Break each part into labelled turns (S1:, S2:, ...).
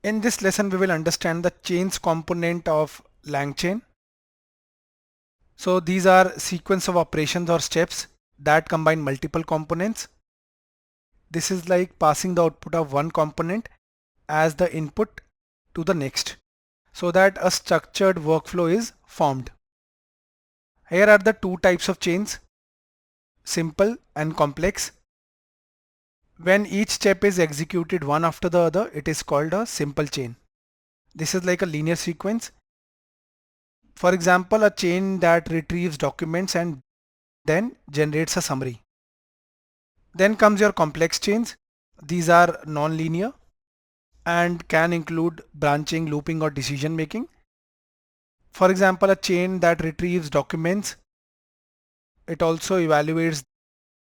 S1: In this lesson, we will understand the chains component of LangChain. So these are sequence of operations or steps that combine multiple components. This is like passing the output of one component as the input to the next so that a structured workflow is formed. Here are the two types of chains, simple and complex. When each step is executed one after the other, it is called a simple chain. This is like a linear sequence. For example, a chain that retrieves documents and then generates a summary. Then comes your complex chains. These are non-linear and can include branching, looping, or decision making. For example, a chain that retrieves documents, it also evaluates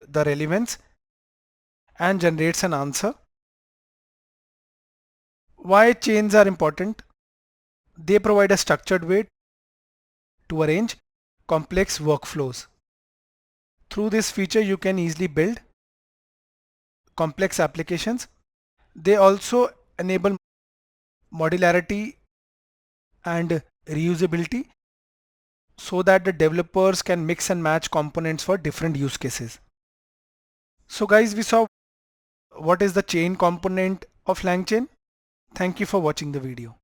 S1: the relevance and generates an answer. Why chains are important? They provide a structured way to arrange complex workflows. Through this feature, you can easily build complex applications. They also enable modularity and reusability so that the developers can mix and match components for different use cases. So guys, we saw what is the chain component of LangChain. Thank you for watching the video.